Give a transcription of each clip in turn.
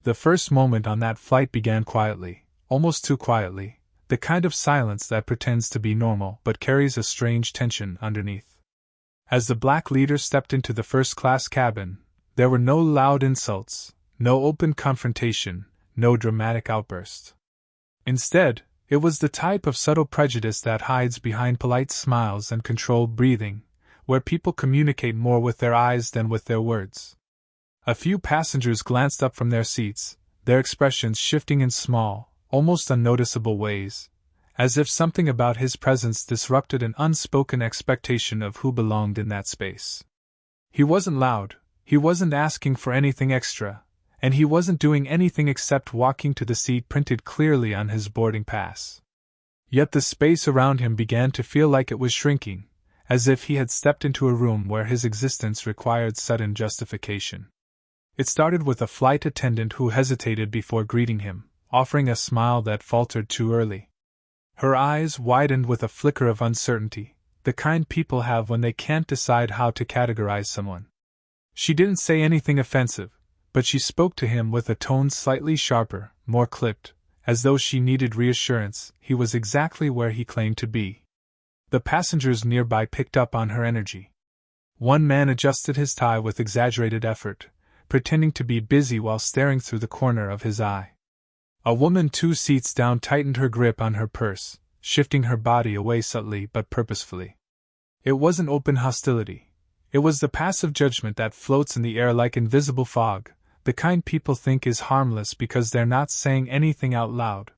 The first moment on that flight began quietly, almost too quietly, the kind of silence that pretends to be normal but carries a strange tension underneath. As the black leader stepped into the first-class cabin, there were no loud insults, no open confrontation, no dramatic outburst. Instead, it was the type of subtle prejudice that hides behind polite smiles and controlled breathing, where people communicate more with their eyes than with their words. A few passengers glanced up from their seats, their expressions shifting in small, almost unnoticeable ways, as if something about his presence disrupted an unspoken expectation of who belonged in that space. He wasn't loud, he wasn't asking for anything extra, and he wasn't doing anything except walking to the seat printed clearly on his boarding pass. Yet the space around him began to feel like it was shrinking, as if he had stepped into a room where his existence required sudden justification. It started with a flight attendant who hesitated before greeting him, offering a smile that faltered too early. Her eyes widened with a flicker of uncertainty, the kind people have when they can't decide how to categorize someone. She didn't say anything offensive, but she spoke to him with a tone slightly sharper, more clipped, as though she needed reassurance he was exactly where he claimed to be. The passengers nearby picked up on her energy. One man adjusted his tie with exaggerated effort, pretending to be busy while staring through the corner of his eye. A woman 2 seats down tightened her grip on her purse, shifting her body away subtly but purposefully. It wasn't open hostility. It was the passive judgment that floats in the air like invisible fog, the kind people think is harmless because they're not saying anything out loud.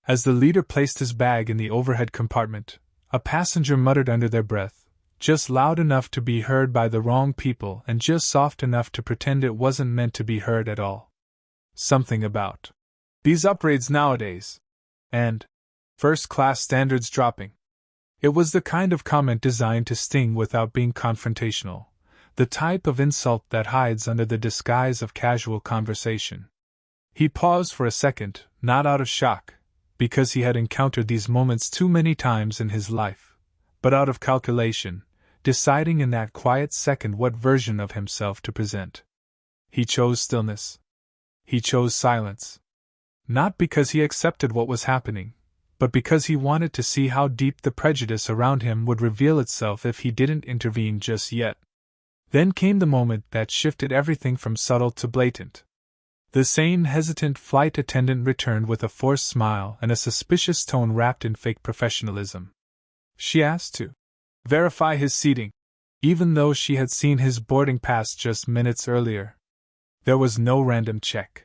As the leader placed his bag in the overhead compartment, a passenger muttered under their breath, just loud enough to be heard by the wrong people and just soft enough to pretend it wasn't meant to be heard at all. Something about these upgrades nowadays, and first-class standards dropping. It was the kind of comment designed to sting without being confrontational, the type of insult that hides under the disguise of casual conversation. He paused for a second, not out of shock, because he had encountered these moments too many times in his life, but out of calculation, deciding in that quiet second what version of himself to present. He chose stillness. He chose silence. Not because he accepted what was happening, but because he wanted to see how deep the prejudice around him would reveal itself if he didn't intervene just yet. Then came the moment that shifted everything from subtle to blatant. The same hesitant flight attendant returned with a forced smile and a suspicious tone wrapped in fake professionalism. She asked to verify his seating, even though she had seen his boarding pass just minutes earlier. There was no random check.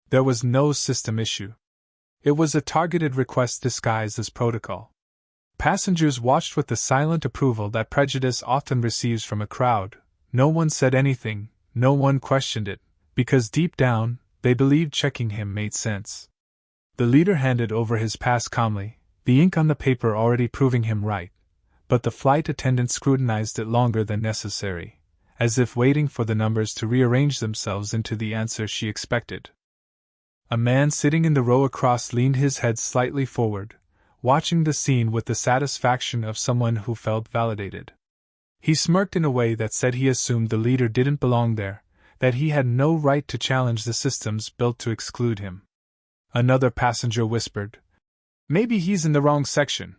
There was no system issue. It was a targeted request disguised as protocol. Passengers watched with the silent approval that prejudice often receives from a crowd. No one said anything, no one questioned it, because deep down, they believed checking him made sense. The leader handed over his pass calmly, the ink on the paper already proving him right, but the flight attendant scrutinized it longer than necessary, as if waiting for the numbers to rearrange themselves into the answer she expected. A man sitting in the row across leaned his head slightly forward, watching the scene with the satisfaction of someone who felt validated. He smirked in a way that said he assumed the leader didn't belong there, that he had no right to challenge the systems built to exclude him. Another passenger whispered, "Maybe he's in the wrong section,"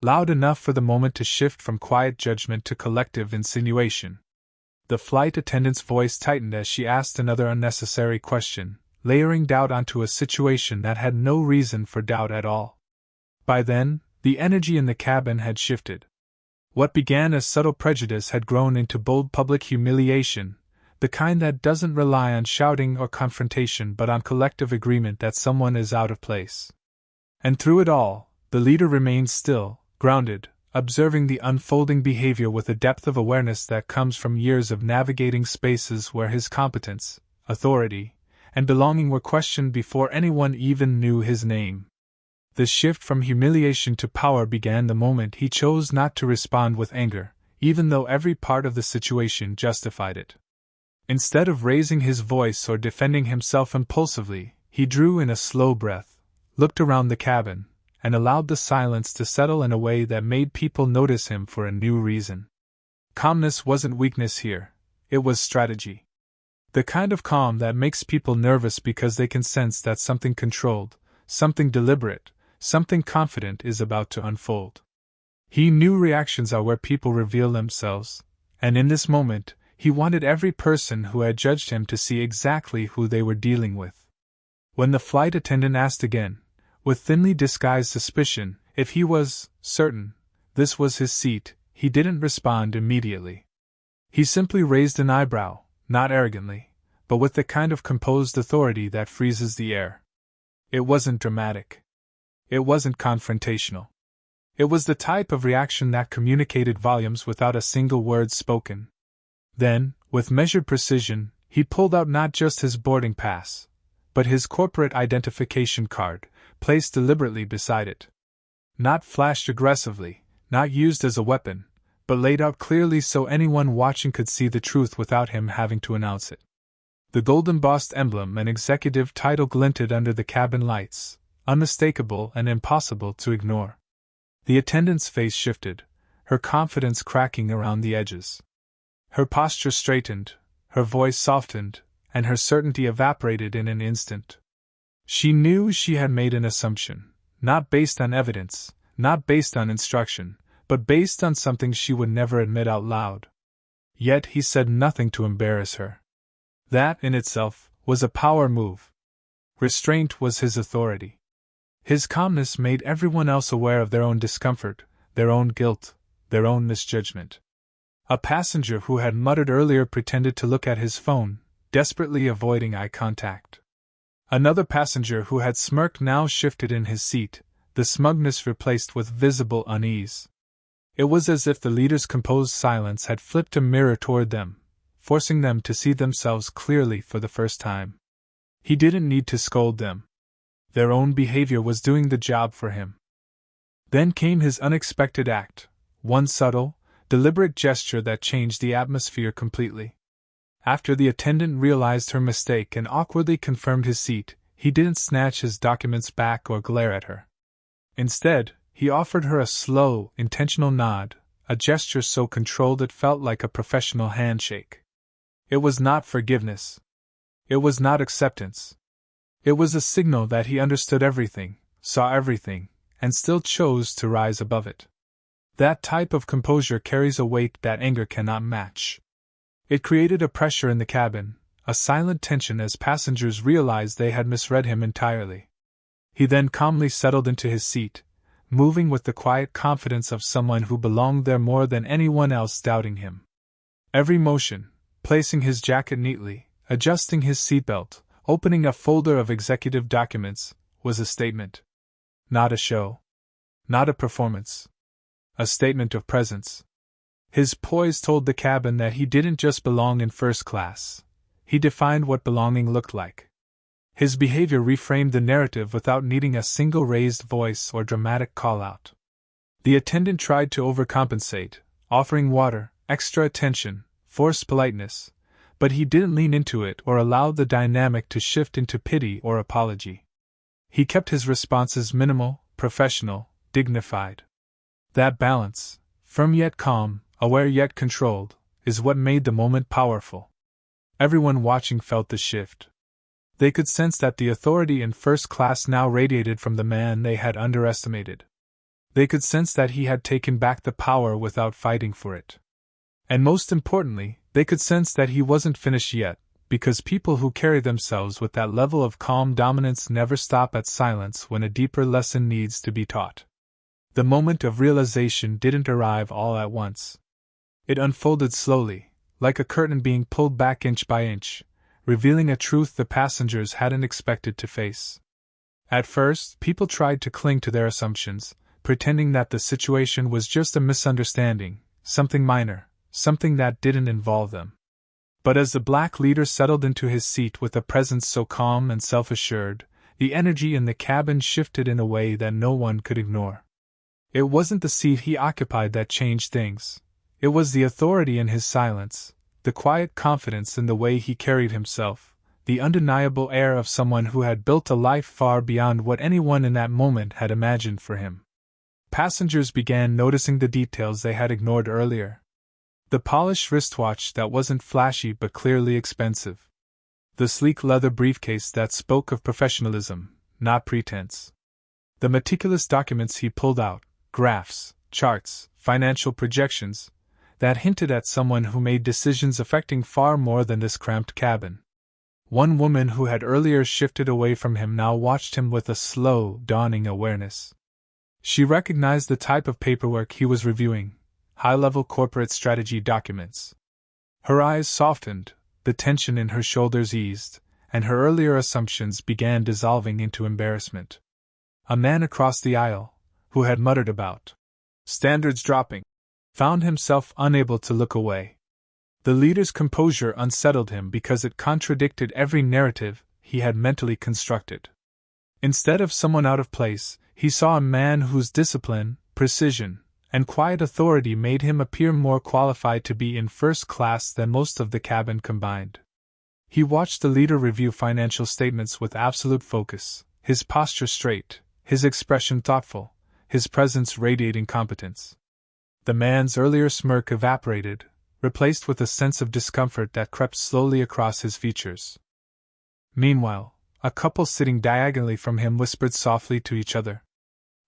loud enough for the moment to shift from quiet judgment to collective insinuation. The flight attendant's voice tightened as she asked another unnecessary question, layering doubt onto a situation that had no reason for doubt at all. By then, the energy in the cabin had shifted. What began as subtle prejudice had grown into bold public humiliation, the kind that doesn't rely on shouting or confrontation but on collective agreement that someone is out of place. And through it all, the leader remained still, grounded, observing the unfolding behavior with a depth of awareness that comes from years of navigating spaces where his competence, authority, and belonging were questioned before anyone even knew his name. The shift from humiliation to power began the moment he chose not to respond with anger, even though every part of the situation justified it. Instead of raising his voice or defending himself impulsively, he drew in a slow breath, looked around the cabin, and allowed the silence to settle in a way that made people notice him for a new reason. Calmness wasn't weakness here, it was strategy. The kind of calm that makes people nervous because they can sense that something controlled, something deliberate, something confident is about to unfold. He knew reactions are where people reveal themselves, and in this moment, he wanted every person who had judged him to see exactly who they were dealing with. When the flight attendant asked again, with thinly disguised suspicion, if he was certain this was his seat, he didn't respond immediately. He simply raised an eyebrow, not arrogantly, but with the kind of composed authority that freezes the air. It wasn't dramatic. It wasn't confrontational. It was the type of reaction that communicated volumes without a single word spoken. Then, with measured precision, he pulled out not just his boarding pass, but his corporate identification card, placed deliberately beside it. Not flashed aggressively, not used as a weapon, but laid out clearly so anyone watching could see the truth without him having to announce it. The gold-embossed emblem and executive title glinted under the cabin lights, unmistakable and impossible to ignore. The attendant's face shifted, her confidence cracking around the edges. Her posture straightened, her voice softened, and her certainty evaporated in an instant. She knew she had made an assumption, not based on evidence, not based on instruction, but based on something she would never admit out loud. Yet he said nothing to embarrass her. That, in itself, was a power move. Restraint was his authority. His calmness made everyone else aware of their own discomfort, their own guilt, their own misjudgment. A passenger who had muttered earlier pretended to look at his phone, desperately avoiding eye contact. Another passenger who had smirked now shifted in his seat, the smugness replaced with visible unease. It was as if the leader's composed silence had flipped a mirror toward them, forcing them to see themselves clearly for the first time. He didn't need to scold them. Their own behavior was doing the job for him. Then came his unexpected act, one subtle, deliberate gesture that changed the atmosphere completely. After the attendant realized her mistake and awkwardly confirmed his seat, he didn't snatch his documents back or glare at her. Instead, he offered her a slow, intentional nod, a gesture so controlled it felt like a professional handshake. It was not forgiveness. It was not acceptance. It was a signal that he understood everything, saw everything, and still chose to rise above it. That type of composure carries a weight that anger cannot match. It created a pressure in the cabin, a silent tension as passengers realized they had misread him entirely. He then calmly settled into his seat, moving with the quiet confidence of someone who belonged there more than anyone else doubting him. Every motion, placing his jacket neatly, adjusting his seatbelt, opening a folder of executive documents, was a statement. Not a show. Not a performance. A statement of presence. His poise told the cabin that he didn't just belong in first class. He defined what belonging looked like. His behavior reframed the narrative without needing a single raised voice or dramatic call-out. The attendant tried to overcompensate, offering water, extra attention, forced politeness, but he didn't lean into it or allow the dynamic to shift into pity or apology. He kept his responses minimal, professional, dignified. That balance, firm yet calm, aware yet controlled, is what made the moment powerful. Everyone watching felt the shift. They could sense that the authority in first class now radiated from the man they had underestimated. They could sense that he had taken back the power without fighting for it. And most importantly, they could sense that he wasn't finished yet, because people who carry themselves with that level of calm dominance never stop at silence when a deeper lesson needs to be taught. The moment of realization didn't arrive all at once. It unfolded slowly, like a curtain being pulled back inch by inch, revealing a truth the passengers hadn't expected to face. At first, people tried to cling to their assumptions, pretending that the situation was just a misunderstanding, something minor, something that didn't involve them. But as the black leader settled into his seat with a presence so calm and self-assured, the energy in the cabin shifted in a way that no one could ignore. It wasn't the seat he occupied that changed things. It was the authority in his silence, the quiet confidence in the way he carried himself, the undeniable air of someone who had built a life far beyond what anyone in that moment had imagined for him. Passengers began noticing the details they had ignored earlier. The polished wristwatch that wasn't flashy but clearly expensive. The sleek leather briefcase that spoke of professionalism, not pretense. The meticulous documents he pulled out, graphs, charts, financial projections, that hinted at someone who made decisions affecting far more than this cramped cabin. One woman who had earlier shifted away from him now watched him with a slow, dawning awareness. She recognized the type of paperwork he was reviewing, high-level corporate strategy documents. Her eyes softened, the tension in her shoulders eased, and her earlier assumptions began dissolving into embarrassment. A man across the aisle, who had muttered about standards dropping, found himself unable to look away. The leader's composure unsettled him because it contradicted every narrative he had mentally constructed. Instead of someone out of place, he saw a man whose discipline, precision, and quiet authority made him appear more qualified to be in first class than most of the cabin combined. He watched the leader review financial statements with absolute focus, his posture straight, his expression thoughtful, his presence radiating competence. The man's earlier smirk evaporated, replaced with a sense of discomfort that crept slowly across his features. Meanwhile, a couple sitting diagonally from him whispered softly to each other.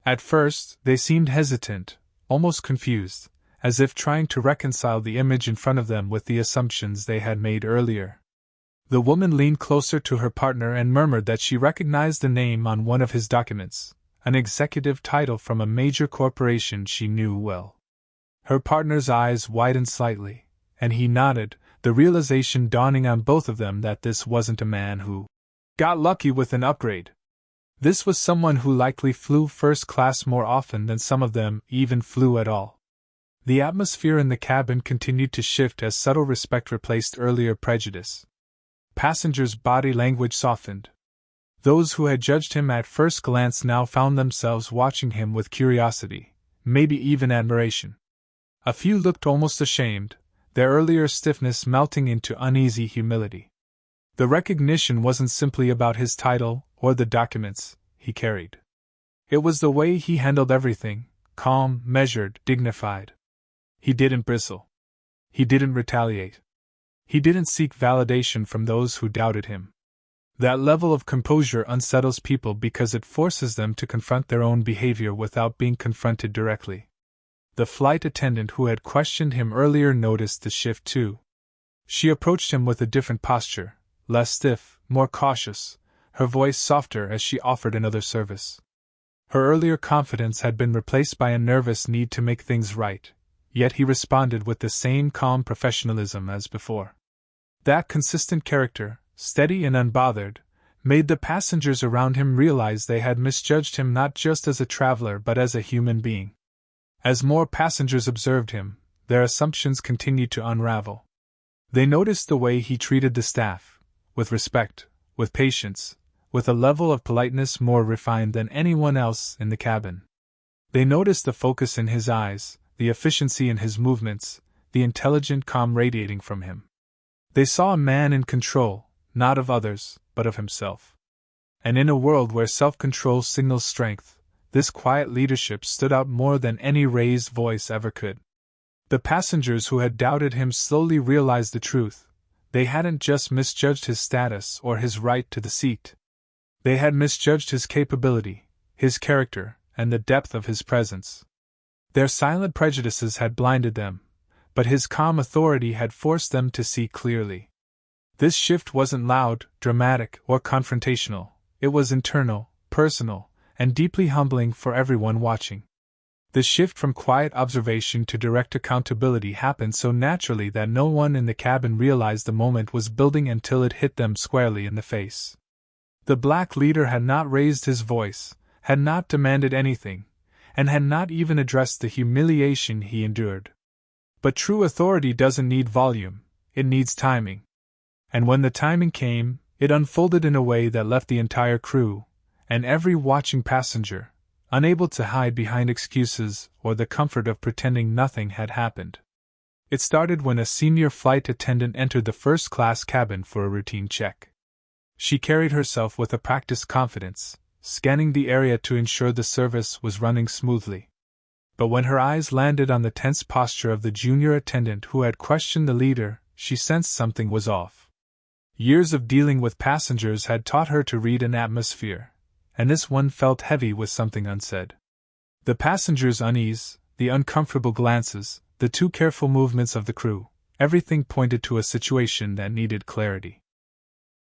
At first, they seemed hesitant, almost confused, as if trying to reconcile the image in front of them with the assumptions they had made earlier. The woman leaned closer to her partner and murmured that she recognized the name on one of his documents, an executive title from a major corporation she knew well. Her partner's eyes widened slightly, and he nodded, the realization dawning on both of them that this wasn't a man who got lucky with an upgrade. This was someone who likely flew first class more often than some of them even flew at all. The atmosphere in the cabin continued to shift as subtle respect replaced earlier prejudice. Passengers' body language softened. Those who had judged him at first glance now found themselves watching him with curiosity, maybe even admiration. A few looked almost ashamed, their earlier stiffness melting into uneasy humility. The recognition wasn't simply about his title or the documents he carried. It was the way he handled everything, calm, measured, dignified. He didn't bristle. He didn't retaliate. He didn't seek validation from those who doubted him. That level of composure unsettles people because it forces them to confront their own behavior without being confronted directly. The flight attendant who had questioned him earlier noticed the shift too. She approached him with a different posture, less stiff, more cautious, her voice softer as she offered another service. Her earlier confidence had been replaced by a nervous need to make things right, yet he responded with the same calm professionalism as before. That consistent character, steady and unbothered, made the passengers around him realize they had misjudged him not just as a traveler but as a human being. As more passengers observed him, their assumptions continued to unravel. They noticed the way he treated the staff, with respect, with patience, with a level of politeness more refined than anyone else in the cabin. They noticed the focus in his eyes, the efficiency in his movements, the intelligent calm radiating from him. They saw a man in control, not of others, but of himself. And in a world where self-control signals strength, this quiet leadership stood out more than any raised voice ever could. The passengers who had doubted him slowly realized the truth. They hadn't just misjudged his status or his right to the seat. They had misjudged his capability, his character, and the depth of his presence. Their silent prejudices had blinded them, but his calm authority had forced them to see clearly. This shift wasn't loud, dramatic, or confrontational. It was internal, personal, and deeply humbling for everyone watching. The shift from quiet observation to direct accountability happened so naturally that no one in the cabin realized the moment was building until it hit them squarely in the face. The black leader had not raised his voice, had not demanded anything, and had not even addressed the humiliation he endured. But true authority doesn't need volume, it needs timing. And when the timing came, it unfolded in a way that left the entire crew, and every watching passenger, unable to hide behind excuses or the comfort of pretending nothing had happened. It started when a senior flight attendant entered the first-class cabin for a routine check. She carried herself with a practiced confidence, scanning the area to ensure the service was running smoothly. But when her eyes landed on the tense posture of the junior attendant who had questioned the leader, she sensed something was off. Years of dealing with passengers had taught her to read an atmosphere, and this one felt heavy with something unsaid. The passengers' unease, the uncomfortable glances, the too careful movements of the crew, everything pointed to a situation that needed clarity.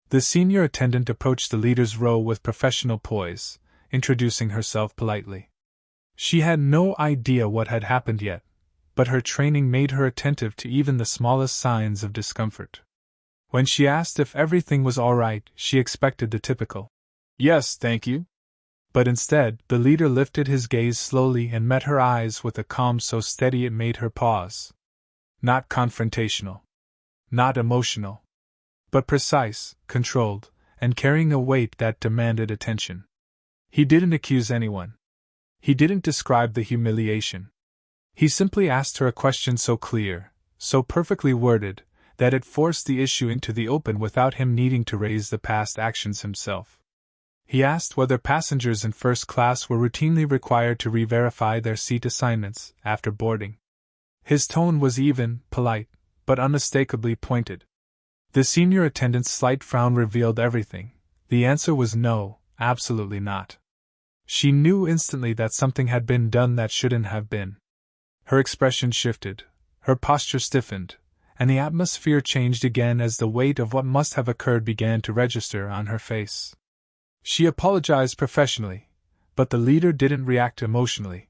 The senior attendant approached the leader's row with professional poise, introducing herself politely. She had no idea what had happened yet, but her training made her attentive to even the smallest signs of discomfort. When she asked if everything was all right, she expected the typical, "Yes, thank you." But instead, the leader lifted his gaze slowly and met her eyes with a calm so steady it made her pause. Not confrontational. Not emotional. But precise, controlled, and carrying a weight that demanded attention. He didn't accuse anyone. He didn't describe the humiliation. He simply asked her a question so clear, so perfectly worded, that it forced the issue into the open without him needing to raise the past actions himself. He asked whether passengers in first class were routinely required to re-verify their seat assignments after boarding. His tone was even, polite, but unmistakably pointed. The senior attendant's slight frown revealed everything. The answer was no, absolutely not. She knew instantly that something had been done that shouldn't have been. Her expression shifted, her posture stiffened, and the atmosphere changed again as the weight of what must have occurred began to register on her face. She apologized professionally, but the leader didn't react emotionally.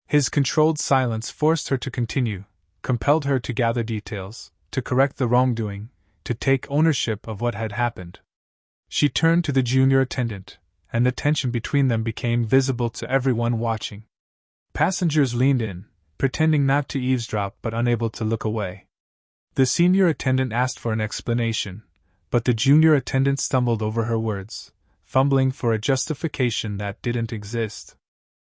His controlled silence forced her to continue, compelled her to gather details, to correct the wrongdoing, to take ownership of what had happened. She turned to the junior attendant, and the tension between them became visible to everyone watching. Passengers leaned in, pretending not to eavesdrop but unable to look away. The senior attendant asked for an explanation, but the junior attendant stumbled over her words, fumbling for a justification that didn't exist.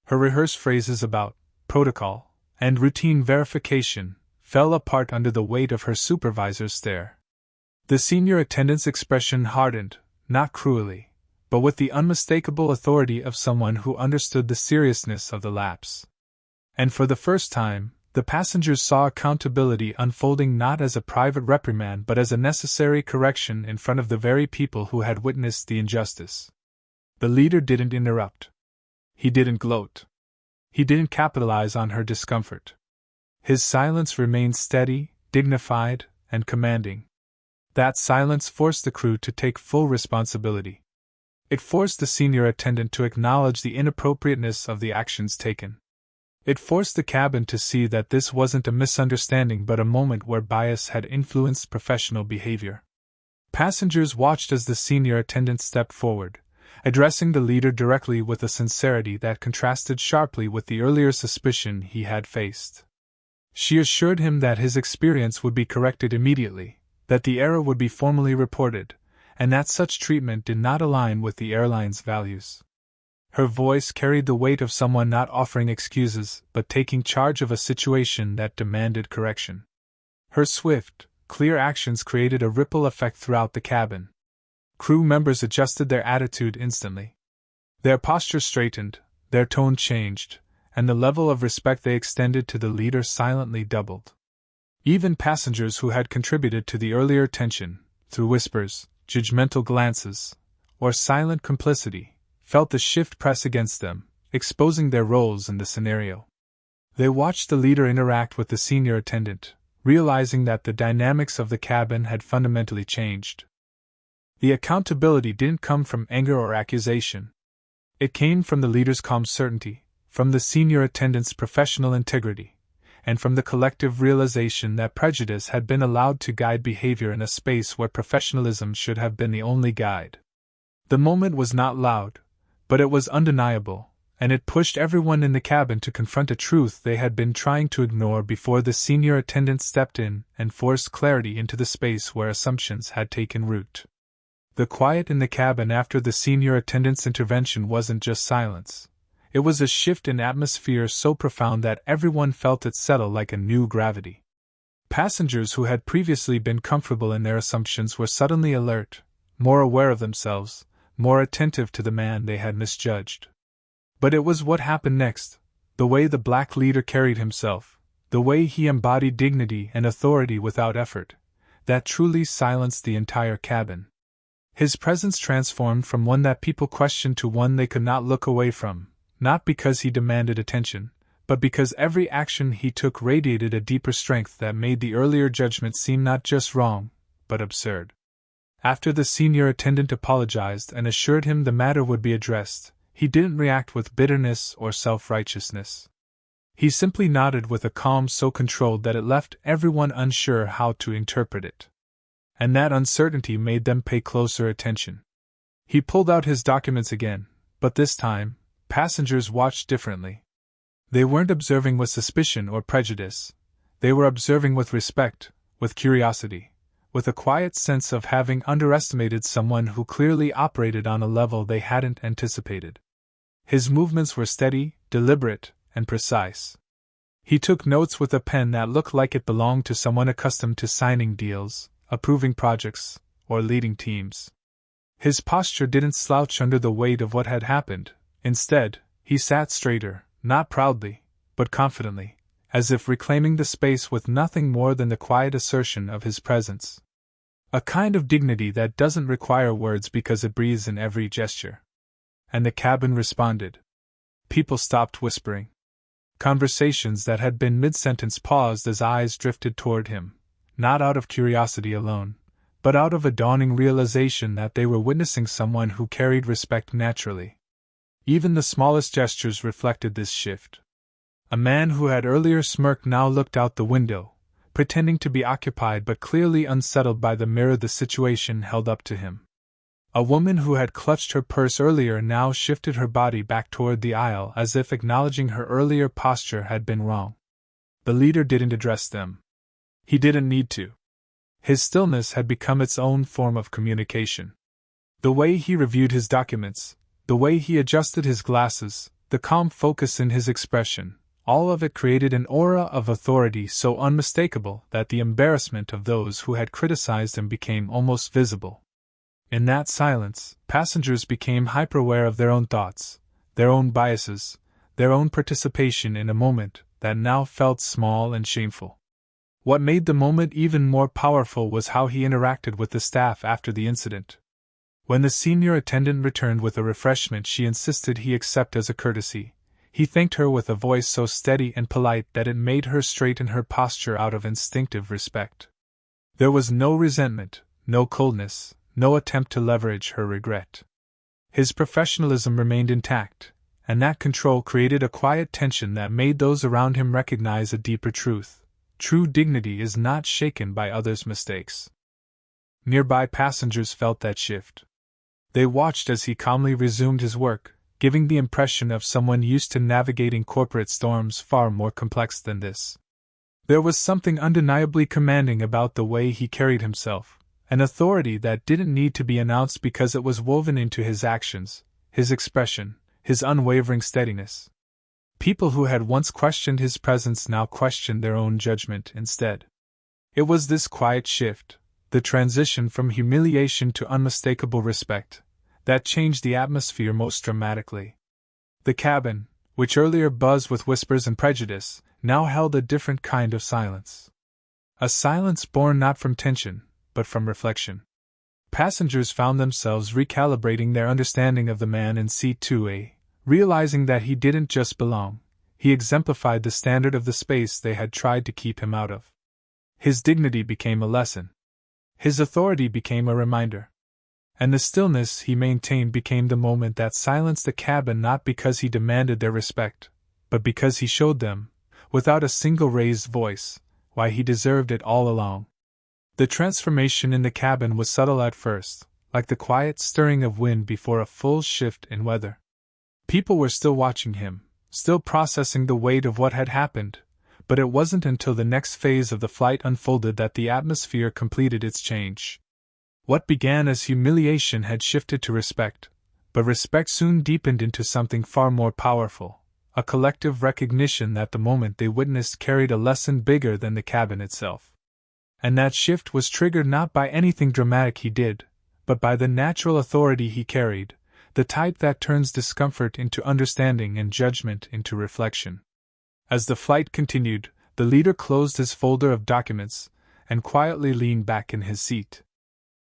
Her rehearsed phrases about protocol and routine verification fell apart under the weight of her supervisor's stare. The senior attendant's expression hardened, not cruelly, but with the unmistakable authority of someone who understood the seriousness of the lapse. And for the first time, the passengers saw accountability unfolding not as a private reprimand but as a necessary correction in front of the very people who had witnessed the injustice. The leader didn't interrupt. He didn't gloat. He didn't capitalize on her discomfort. His silence remained steady, dignified, and commanding. That silence forced the crew to take full responsibility. It forced the senior attendant to acknowledge the inappropriateness of the actions taken. It forced the cabin to see that this wasn't a misunderstanding but a moment where bias had influenced professional behavior. Passengers watched as the senior attendant stepped forward, addressing the leader directly with a sincerity that contrasted sharply with the earlier suspicion he had faced. She assured him that his experience would be corrected immediately, that the error would be formally reported, and that such treatment did not align with the airline's values. Her voice carried the weight of someone not offering excuses but taking charge of a situation that demanded correction. Her swift, clear actions created a ripple effect throughout the cabin. Crew members adjusted their attitude instantly. Their posture straightened, their tone changed, and the level of respect they extended to the leader silently doubled. Even passengers who had contributed to the earlier tension, through whispers, judgmental glances, or silent complicity, felt the shift press against them, exposing their roles in the scenario. They watched the leader interact with the senior attendant, realizing that the dynamics of the cabin had fundamentally changed. The accountability didn't come from anger or accusation. It came from the leader's calm certainty, from the senior attendant's professional integrity, and from the collective realization that prejudice had been allowed to guide behavior in a space where professionalism should have been the only guide. The moment was not loud, but it was undeniable, and it pushed everyone in the cabin to confront a truth they had been trying to ignore before the senior attendant stepped in and forced clarity into the space where assumptions had taken root. The quiet in the cabin after the senior attendant's intervention wasn't just silence. It was a shift in atmosphere so profound that everyone felt it settle like a new gravity. Passengers who had previously been comfortable in their assumptions were suddenly alert, more aware of themselves, more attentive to the man they had misjudged. But it was what happened next, the way the black leader carried himself, the way he embodied dignity and authority without effort, that truly silenced the entire cabin. His presence transformed from one that people questioned to one they could not look away from, not because he demanded attention, but because every action he took radiated a deeper strength that made the earlier judgment seem not just wrong, but absurd. After the senior attendant apologized and assured him the matter would be addressed, he didn't react with bitterness or self-righteousness. He simply nodded with a calm so controlled that it left everyone unsure how to interpret it. And that uncertainty made them pay closer attention. He pulled out his documents again, but this time, passengers watched differently. They weren't observing with suspicion or prejudice. They were observing with respect, with curiosity, with a quiet sense of having underestimated someone who clearly operated on a level they hadn't anticipated. His movements were steady, deliberate, and precise. He took notes with a pen that looked like it belonged to someone accustomed to signing deals, approving projects, or leading teams. His posture didn't slouch under the weight of what had happened. Instead, he sat straighter, not proudly, but confidently, as if reclaiming the space with nothing more than the quiet assertion of his presence. A kind of dignity that doesn't require words because it breathes in every gesture. And the cabin responded. People stopped whispering. Conversations that had been mid-sentence paused as eyes drifted toward him, not out of curiosity alone, but out of a dawning realization that they were witnessing someone who carried respect naturally. Even the smallest gestures reflected this shift. A man who had earlier smirked now looked out the window, pretending to be occupied but clearly unsettled by the mirror the situation held up to him. A woman who had clutched her purse earlier now shifted her body back toward the aisle as if acknowledging her earlier posture had been wrong. The leader didn't address them. He didn't need to. His stillness had become its own form of communication. The way he reviewed his documents, the way he adjusted his glasses, the calm focus in his expression, all of it created an aura of authority so unmistakable that the embarrassment of those who had criticized him became almost visible. In that silence, passengers became hyper-aware of their own thoughts, their own biases, their own participation in a moment that now felt small and shameful. What made the moment even more powerful was how he interacted with the staff after the incident. When the senior attendant returned with a refreshment she insisted he accept as a courtesy, he thanked her with a voice so steady and polite that it made her straighten her posture out of instinctive respect. There was no resentment, no coldness, no attempt to leverage her regret. His professionalism remained intact, and that control created a quiet tension that made those around him recognize a deeper truth. True dignity is not shaken by others' mistakes. Nearby passengers felt that shift. They watched as he calmly resumed his work, giving the impression of someone used to navigating corporate storms far more complex than this. There was something undeniably commanding about the way he carried himself, an authority that didn't need to be announced because it was woven into his actions, his expression, his unwavering steadiness. People who had once questioned his presence now questioned their own judgment instead. It was this quiet shift, the transition from humiliation to unmistakable respect, that changed the atmosphere most dramatically. The cabin, which earlier buzzed with whispers and prejudice, now held a different kind of silence. A silence born not from tension, but from reflection. Passengers found themselves recalibrating their understanding of the man in seat 2A, realizing that he didn't just belong, he exemplified the standard of the space they had tried to keep him out of. His dignity became a lesson. His authority became a reminder. And the stillness he maintained became the moment that silenced the cabin not because he demanded their respect, but because he showed them, without a single raised voice, why he deserved it all along. The transformation in the cabin was subtle at first, like the quiet stirring of wind before a full shift in weather. People were still watching him, still processing the weight of what had happened, but it wasn't until the next phase of the flight unfolded that the atmosphere completed its change. What began as humiliation had shifted to respect, but respect soon deepened into something far more powerful, a collective recognition that the moment they witnessed carried a lesson bigger than the cabin itself. And that shift was triggered not by anything dramatic he did, but by the natural authority he carried, the type that turns discomfort into understanding and judgment into reflection. As the flight continued, the leader closed his folder of documents, and quietly leaned back in his seat.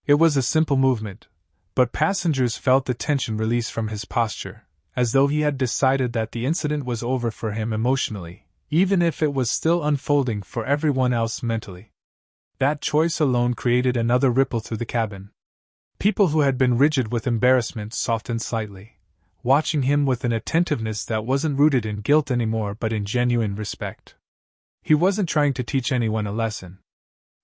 It was a simple movement, but passengers felt the tension release from his posture, as though he had decided that the incident was over for him emotionally, even if it was still unfolding for everyone else mentally. That choice alone created another ripple through the cabin. People who had been rigid with embarrassment softened slightly, watching him with an attentiveness that wasn't rooted in guilt anymore but in genuine respect. He wasn't trying to teach anyone a lesson.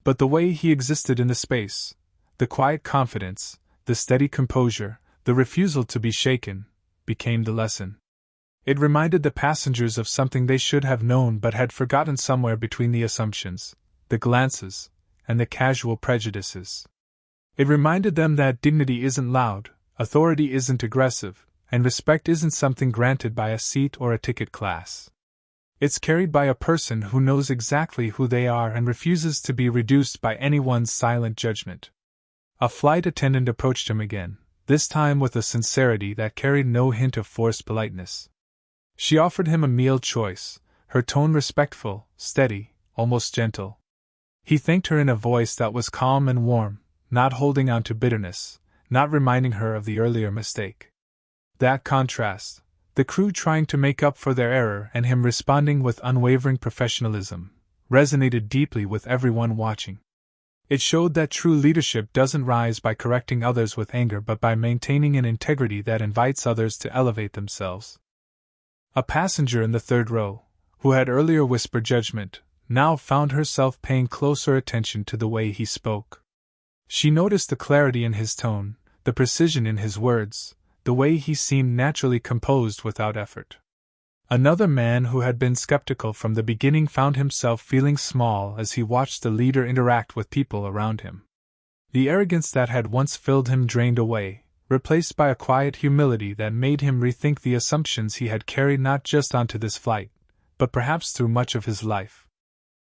But the way he existed in the space, the quiet confidence, the steady composure, the refusal to be shaken, became the lesson. It reminded the passengers of something they should have known but had forgotten somewhere between the assumptions, the glances, and the casual prejudices. It reminded them that dignity isn't loud, authority isn't aggressive, and respect isn't something granted by a seat or a ticket class. It's carried by a person who knows exactly who they are and refuses to be reduced by anyone's silent judgment. A flight attendant approached him again, this time with a sincerity that carried no hint of forced politeness. She offered him a meal choice, her tone respectful, steady, almost gentle. He thanked her in a voice that was calm and warm, not holding on to bitterness, not reminding her of the earlier mistake. That contrast, the crew trying to make up for their error and him responding with unwavering professionalism, resonated deeply with everyone watching. It showed that true leadership doesn't rise by correcting others with anger but by maintaining an integrity that invites others to elevate themselves. A passenger in the third row, who had earlier whispered judgment, now found herself paying closer attention to the way he spoke. She noticed the clarity in his tone, the precision in his words, the way he seemed naturally composed without effort. Another man who had been skeptical from the beginning found himself feeling small as he watched the leader interact with people around him. The arrogance that had once filled him drained away, replaced by a quiet humility that made him rethink the assumptions he had carried not just onto this flight, but perhaps through much of his life.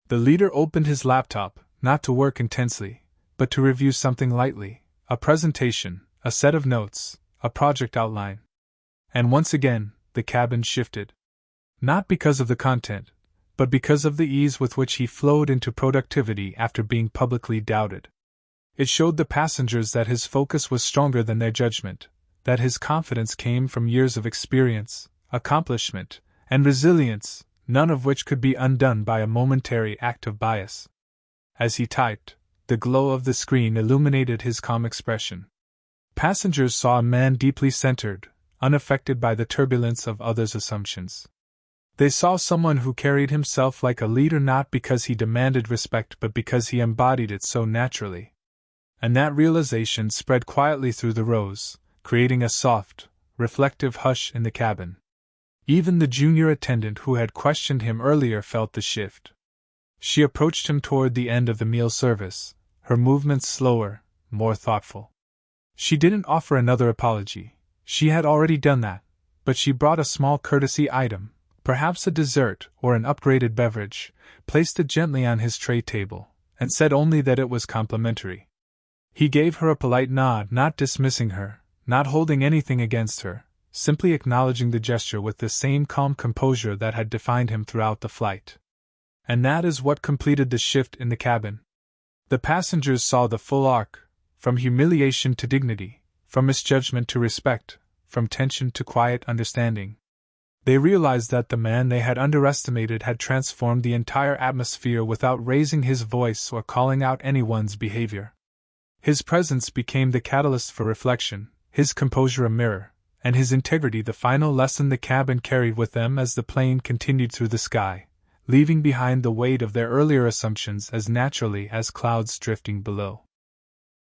The leader opened his laptop, not to work intensely, but to review something lightly, a presentation, a set of notes, a project outline. And once again, the cabin shifted. Not because of the content, but because of the ease with which he flowed into productivity after being publicly doubted. It showed the passengers that his focus was stronger than their judgment, that his confidence came from years of experience, accomplishment, and resilience, none of which could be undone by a momentary act of bias. As he typed, the glow of the screen illuminated his calm expression. Passengers saw a man deeply centered, unaffected by the turbulence of others' assumptions. They saw someone who carried himself like a leader not because he demanded respect but because he embodied it so naturally. And that realization spread quietly through the rows, creating a soft, reflective hush in the cabin. Even the junior attendant who had questioned him earlier felt the shift. She approached him toward the end of the meal service, her movements slower, more thoughtful. She didn't offer another apology. She had already done that, but she brought a small courtesy item, perhaps a dessert or an upgraded beverage, placed it gently on his tray table, and said only that it was complimentary. He gave her a polite nod, not dismissing her, not holding anything against her, simply acknowledging the gesture with the same calm composure that had defined him throughout the flight. And that is what completed the shift in the cabin. The passengers saw the full arc, from humiliation to dignity, from misjudgment to respect, from tension to quiet understanding. They realized that the man they had underestimated had transformed the entire atmosphere without raising his voice or calling out anyone's behavior. His presence became the catalyst for reflection, his composure a mirror, and his integrity the final lesson the cabin carried with them as the plane continued through the sky, leaving behind the weight of their earlier assumptions as naturally as clouds drifting below.